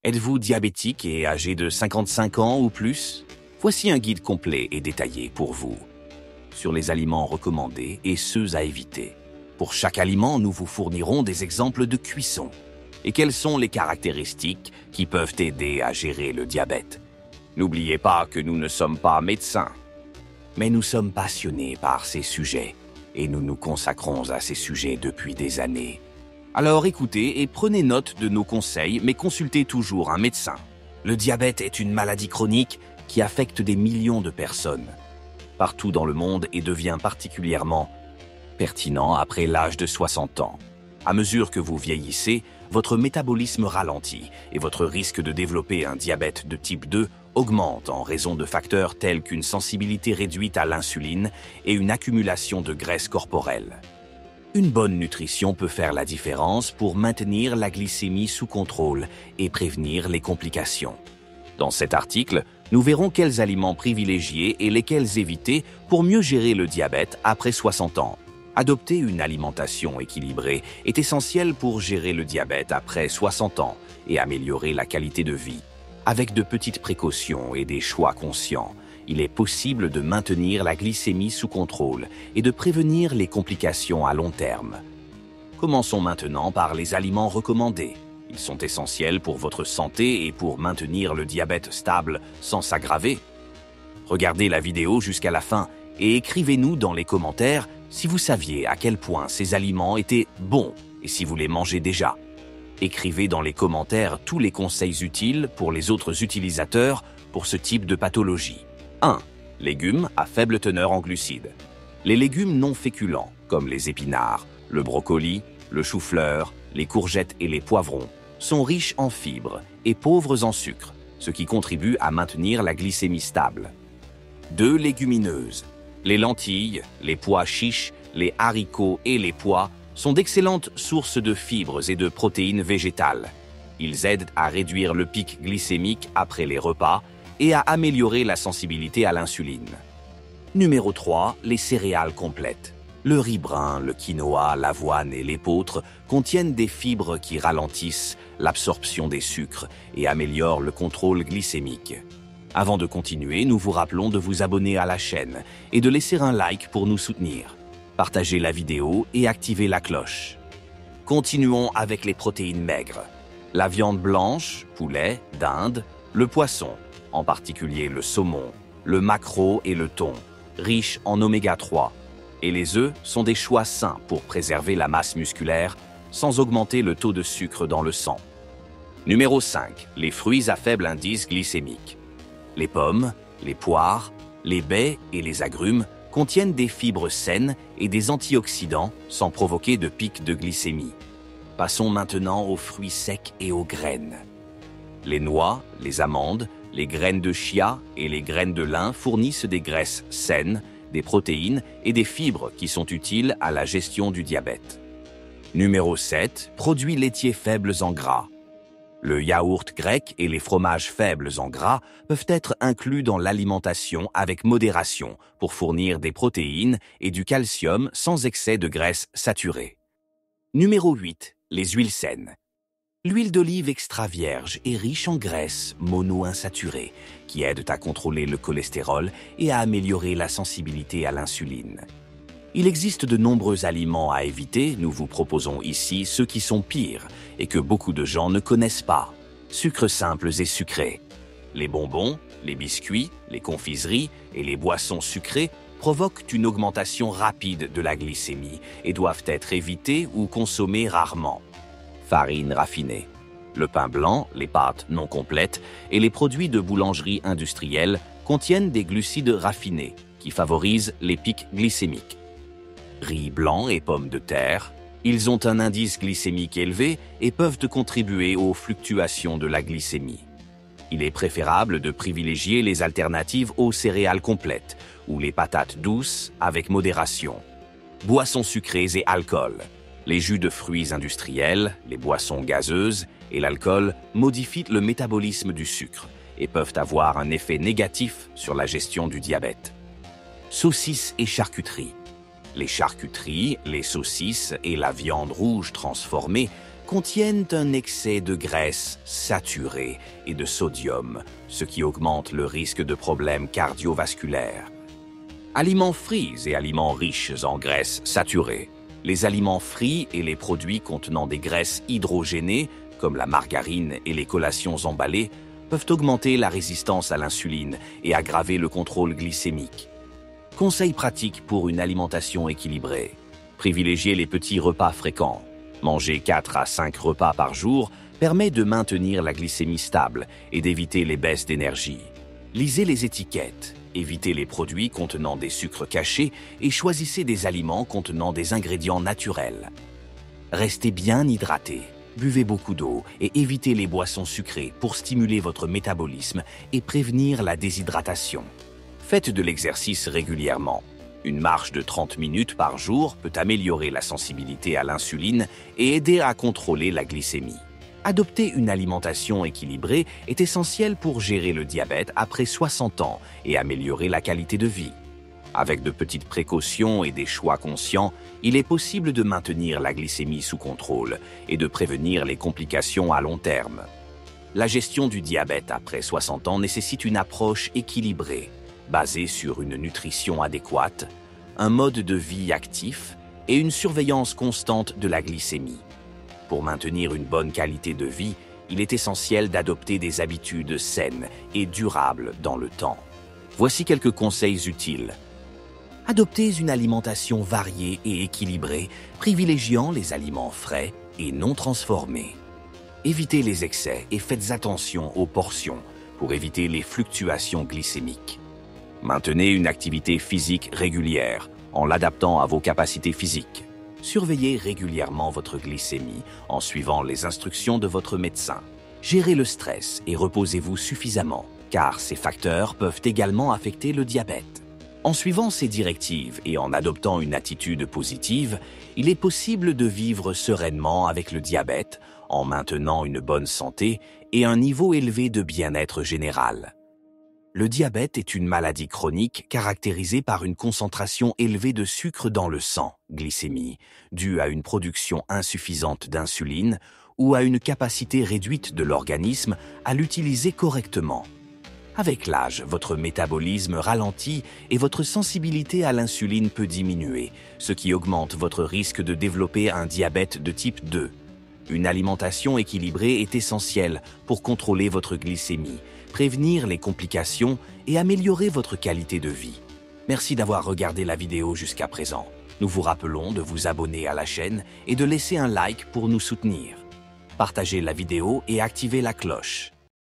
Êtes-vous diabétique et âgé de 55 ans ou plus? Voici un guide complet et détaillé pour vous sur les aliments recommandés et ceux à éviter. Pour chaque aliment, nous vous fournirons des exemples de cuisson. Et quelles sont les caractéristiques qui peuvent aider à gérer le diabète? N'oubliez pas que nous ne sommes pas médecins, mais nous sommes passionnés par ces sujets et nous nous consacrons à ces sujets depuis des années. Alors écoutez et prenez note de nos conseils, mais consultez toujours un médecin. Le diabète est une maladie chronique qui affecte des millions de personnes partout dans le monde et devient particulièrement pertinent après l'âge de 60 ans. À mesure que vous vieillissez, votre métabolisme ralentit et votre risque de développer un diabète de type 2 augmente en raison de facteurs tels qu'une sensibilité réduite à l'insuline et une accumulation de graisse corporelle. Une bonne nutrition peut faire la différence pour maintenir la glycémie sous contrôle et prévenir les complications. Dans cet article, nous verrons quels aliments privilégier et lesquels éviter pour mieux gérer le diabète après 60 ans. Adopter une alimentation équilibrée est essentiel pour gérer le diabète après 60 ans et améliorer la qualité de vie. Avec de petites précautions et des choix conscients, il est possible de maintenir la glycémie sous contrôle et de prévenir les complications à long terme. Commençons maintenant par les aliments recommandés. Ils sont essentiels pour votre santé et pour maintenir le diabète stable sans s'aggraver. Regardez la vidéo jusqu'à la fin et écrivez-nous dans les commentaires si vous saviez à quel point ces aliments étaient bons et si vous les mangez déjà. Écrivez dans les commentaires tous les conseils utiles pour les autres utilisateurs pour ce type de pathologie. 1. Légumes à faible teneur en glucides. Les légumes non féculents, comme les épinards, le brocoli, le chou-fleur, les courgettes et les poivrons, sont riches en fibres et pauvres en sucre, ce qui contribue à maintenir la glycémie stable. 2. Légumineuses. Les lentilles, les pois chiches, les haricots et les pois sont d'excellentes sources de fibres et de protéines végétales. Ils aident à réduire le pic glycémique après les repas et à améliorer la sensibilité à l'insuline. Numéro 3. Les céréales complètes. Le riz brun, le quinoa, l'avoine et l'épeautre contiennent des fibres qui ralentissent l'absorption des sucres et améliorent le contrôle glycémique. Avant de continuer, nous vous rappelons de vous abonner à la chaîne et de laisser un like pour nous soutenir. Partagez la vidéo et activez la cloche. Continuons avec les protéines maigres. La viande blanche, poulet, dinde, le poisson, en particulier le saumon, le maquereau et le thon, riches en oméga 3. Et les œufs sont des choix sains pour préserver la masse musculaire sans augmenter le taux de sucre dans le sang. Numéro 5. Les fruits à faible indice glycémique. Les pommes, les poires, les baies et les agrumes contiennent des fibres saines et des antioxydants sans provoquer de pic de glycémie. Passons maintenant aux fruits secs et aux graines. Les noix, les amandes, les graines de chia et les graines de lin fournissent des graisses saines, des protéines et des fibres qui sont utiles à la gestion du diabète. Numéro 7. Produits laitiers faibles en gras. Le yaourt grec et les fromages faibles en gras peuvent être inclus dans l'alimentation avec modération pour fournir des protéines et du calcium sans excès de graisse saturée. Numéro 8. Les huiles saines. L'huile d'olive extra vierge est riche en graisses monoinsaturées qui aident à contrôler le cholestérol et à améliorer la sensibilité à l'insuline. Il existe de nombreux aliments à éviter, nous vous proposons ici ceux qui sont pires et que beaucoup de gens ne connaissent pas. Sucres simples et sucrés. Les bonbons, les biscuits, les confiseries et les boissons sucrées provoquent une augmentation rapide de la glycémie et doivent être évités ou consommés rarement. Farine raffinée. Le pain blanc, les pâtes non complètes et les produits de boulangerie industrielle contiennent des glucides raffinés qui favorisent les pics glycémiques. Riz blanc et pommes de terre, ils ont un indice glycémique élevé et peuvent contribuer aux fluctuations de la glycémie. Il est préférable de privilégier les alternatives aux céréales complètes ou les patates douces avec modération. Boissons sucrées et alcool. Les jus de fruits industriels, les boissons gazeuses et l'alcool modifient le métabolisme du sucre et peuvent avoir un effet négatif sur la gestion du diabète. Saucisses et charcuteries. Les charcuteries, les saucisses et la viande rouge transformée contiennent un excès de graisse saturée et de sodium, ce qui augmente le risque de problèmes cardiovasculaires. Aliments frits et aliments riches en graisses saturées. Les aliments frits et les produits contenant des graisses hydrogénées, comme la margarine et les collations emballées, peuvent augmenter la résistance à l'insuline et aggraver le contrôle glycémique. Conseils pratiques pour une alimentation équilibrée. Privilégiez les petits repas fréquents. Manger 4 à 5 repas par jour permet de maintenir la glycémie stable et d'éviter les baisses d'énergie. Lisez les étiquettes, évitez les produits contenant des sucres cachés et choisissez des aliments contenant des ingrédients naturels. Restez bien hydraté, buvez beaucoup d'eau et évitez les boissons sucrées pour stimuler votre métabolisme et prévenir la déshydratation. Faites de l'exercice régulièrement. Une marche de 30 minutes par jour peut améliorer la sensibilité à l'insuline et aider à contrôler la glycémie. Adopter une alimentation équilibrée est essentiel pour gérer le diabète après 60 ans et améliorer la qualité de vie. Avec de petites précautions et des choix conscients, il est possible de maintenir la glycémie sous contrôle et de prévenir les complications à long terme. La gestion du diabète après 60 ans nécessite une approche équilibrée, basée sur une nutrition adéquate, un mode de vie actif et une surveillance constante de la glycémie. Pour maintenir une bonne qualité de vie, il est essentiel d'adopter des habitudes saines et durables dans le temps. Voici quelques conseils utiles. Adoptez une alimentation variée et équilibrée, privilégiant les aliments frais et non transformés. Évitez les excès et faites attention aux portions pour éviter les fluctuations glycémiques. Maintenez une activité physique régulière en l'adaptant à vos capacités physiques. Surveillez régulièrement votre glycémie en suivant les instructions de votre médecin. Gérez le stress et reposez-vous suffisamment, car ces facteurs peuvent également affecter le diabète. En suivant ces directives et en adoptant une attitude positive, il est possible de vivre sereinement avec le diabète en maintenant une bonne santé et un niveau élevé de bien-être général. Le diabète est une maladie chronique caractérisée par une concentration élevée de sucre dans le sang, glycémie, due à une production insuffisante d'insuline ou à une capacité réduite de l'organisme à l'utiliser correctement. Avec l'âge, votre métabolisme ralentit et votre sensibilité à l'insuline peut diminuer, ce qui augmente votre risque de développer un diabète de type 2. Une alimentation équilibrée est essentielle pour contrôler votre glycémie, prévenir les complications et améliorer votre qualité de vie. Merci d'avoir regardé la vidéo jusqu'à présent. Nous vous rappelons de vous abonner à la chaîne et de laisser un like pour nous soutenir. Partagez la vidéo et activez la cloche.